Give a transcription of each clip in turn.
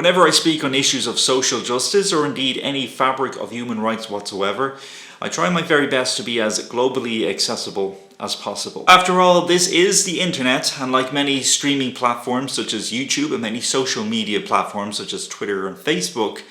Whenever I speak on issues of social justice or indeed any fabric of human rights whatsoever, I try my very best to be as globally accessible as possible. After all, this is the internet, and like many streaming platforms such as YouTube and many social media platforms such as Twitter and Facebook,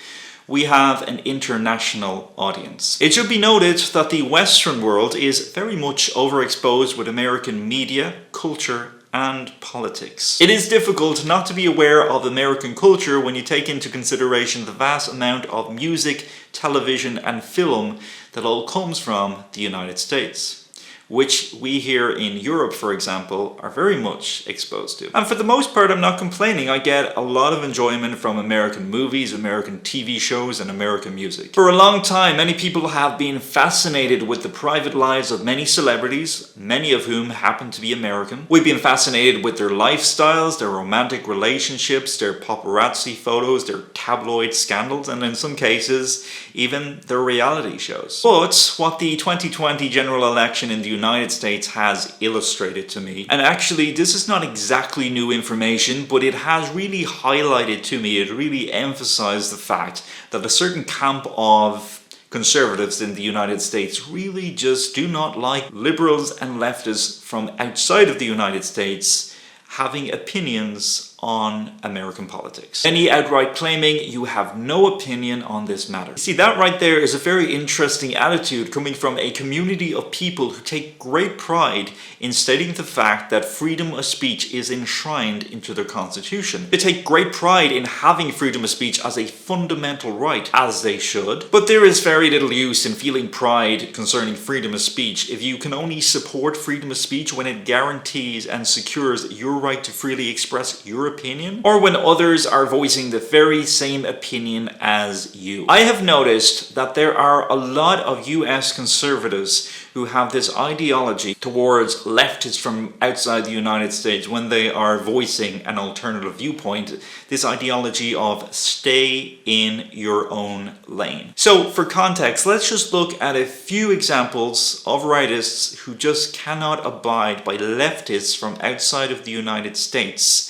we have an international audience. It should be noted that the Western world is very much overexposed with American media, culture, and politics. It is difficult not to be aware of American culture when you take into consideration the vast amount of music, television, and film that all comes from the United States, which we here in Europe, for example, are very much exposed to. And for the most part, I'm not complaining. I get a lot of enjoyment from American movies, American TV shows, and American music. For a long time, many people have been fascinated with the private lives of many celebrities, many of whom happen to be American. We've been fascinated with their lifestyles, their romantic relationships, their paparazzi photos, their tabloid scandals, and in some cases, even their reality shows. But what the 2020 general election in the United States has illustrated to me, and actually this is not exactly new information, but it has really highlighted to me, it really emphasized the fact that a certain camp of conservatives in the United States really just do not like liberals and leftists from outside of the United States having opinions on American politics. Any outright claiming you have no opinion on this matter. See, that right there is a very interesting attitude coming from a community of people who take great pride in stating the fact that freedom of speech is enshrined into their constitution. They take great pride in having freedom of speech as a fundamental right, as they should. But there is very little use in feeling pride concerning freedom of speech if you can only support freedom of speech when it guarantees and secures your right to freely express your opinion, or when others are voicing the very same opinion as you. I have noticed that there are a lot of US conservatives who have this ideology towards leftists from outside the United States when they are voicing an alternative viewpoint, this ideology of stay in your own lane. So for context, let's just look at a few examples of rightists who just cannot abide by leftists from outside of the United States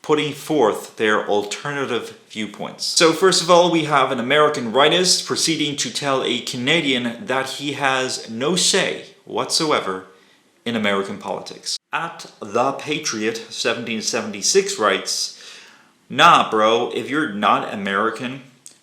putting forth their alternative viewpoints. So first of all, we have an American rightist proceeding to tell a Canadian that he has no say whatsoever in American politics. At The Patriot 1776 writes, "Nah bro, if you're not American,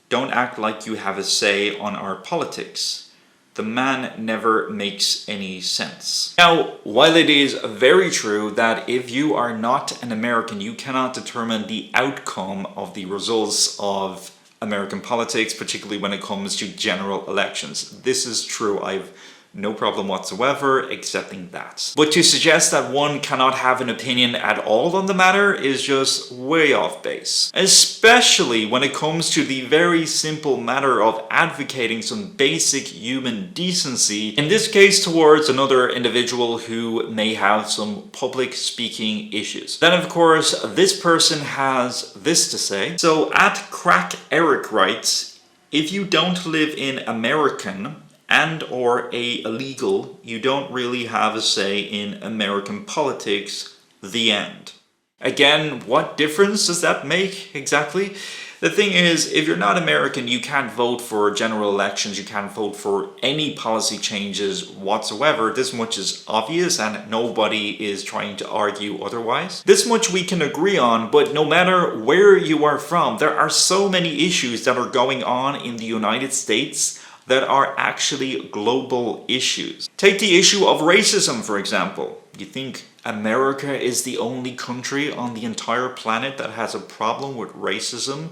don't act like you have a say on our politics. The man never makes any sense." Now, while it is very true that if you are not an American, you cannot determine the outcome of the results of American politics, particularly when it comes to general elections. This is true. I've no problem whatsoever accepting that. But to suggest that one cannot have an opinion at all on the matter is just way off base. Especially when it comes to the very simple matter of advocating some basic human decency, in this case towards another individual who may have some public speaking issues. Then of course, this person has this to say. So at Crack Eric writes, "If you don't live in American and or a illegal, you don't really have a say in American politics, the end." Again, what difference does that make exactly? The thing is, if you're not American, you can't vote for general elections, you can't vote for any policy changes whatsoever. This much is obvious and nobody is trying to argue otherwise. This much we can agree on, but no matter where you are from, there are so many issues that are going on in the United States that are actually global issues. Take the issue of racism, for example. You think America is the only country on the entire planet that has a problem with racism?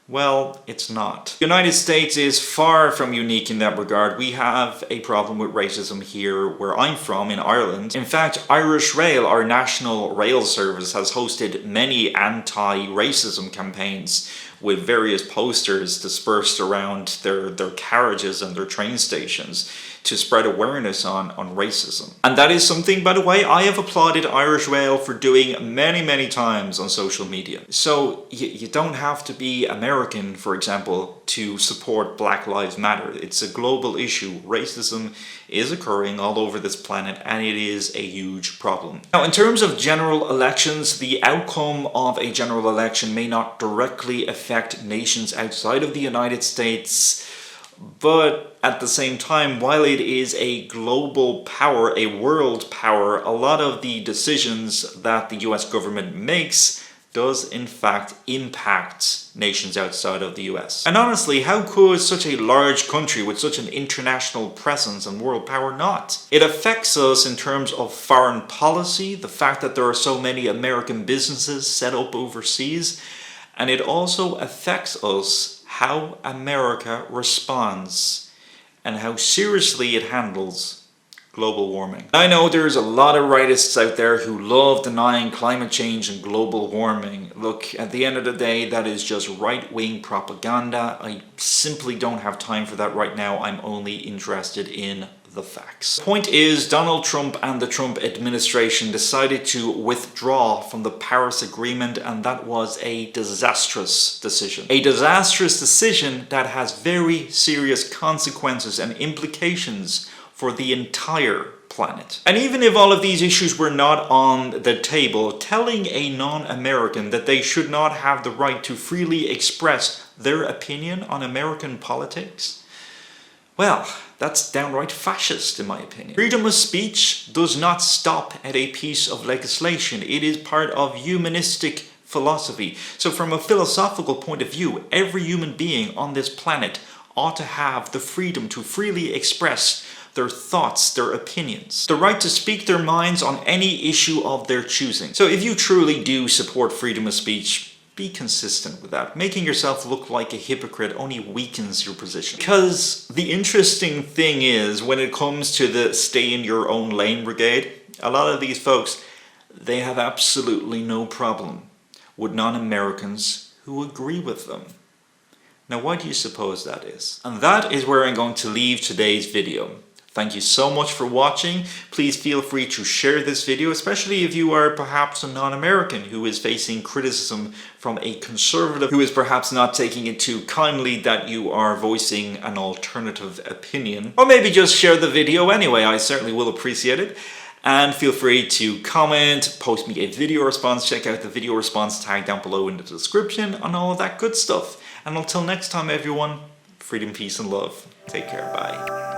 Well, it's not. The United States is far from unique in that regard. We have a problem with racism here where I'm from, in Ireland. In fact, Irish Rail, our national rail service, has hosted many anti-racism campaigns with various posters dispersed around their carriages and their train stations to spread awareness on racism. And that is something, by the way, I have applauded Irish Rail for doing many times on social media. So you don't have to be American, for example, to support Black Lives Matter. It's a global issue. Racism is occurring all over this planet, and it is a huge problem. Now, in terms of general elections, the outcome of a general election may not directly affect nations outside of the United States, but at the same time, while it is a global power, a world power, a lot of the decisions that the US government makes does in fact impact nations outside of the US. And honestly, how could such a large country with such an international presence and world power not? It affects us in terms of foreign policy, the fact that there are so many American businesses set up overseas, and it also affects us how America responds and how seriously it handles global warming. I know there's a lot of rightists out there who love denying climate change and global warming. Look, at the end of the day, that is just right-wing propaganda. I simply don't have time for that right now. I'm only interested in the facts. The point is, Donald Trump and the Trump administration decided to withdraw from the Paris Agreement, and that was a disastrous decision. A disastrous decision that has very serious consequences and implications for the entire planet. And even if all of these issues were not on the table, telling a non-American that they should not have the right to freely express their opinion on American politics, well, that's downright fascist in my opinion. Freedom of speech does not stop at a piece of legislation. It is part of humanistic philosophy. So from a philosophical point of view, every human being on this planet ought to have the freedom to freely express their thoughts, their opinions, the right to speak their minds on any issue of their choosing. So if you truly do support freedom of speech, be consistent with that. Making yourself look like a hypocrite only weakens your position. Because the interesting thing is, when it comes to the stay in your own lane brigade, a lot of these folks, they have absolutely no problem with non-Americans who agree with them. Now, why do you suppose that is? And that is where I'm going to leave today's video. Thank you so much for watching. Please feel free to share this video, especially if you are perhaps a non-American who is facing criticism from a conservative who is perhaps not taking it too kindly that you are voicing an alternative opinion. Or maybe just share the video anyway. I certainly will appreciate it. And feel free to comment, post me a video response, check out the video response tag down below in the description, and all of that good stuff. And until next time, everyone, freedom, peace, and love. Take care. Bye.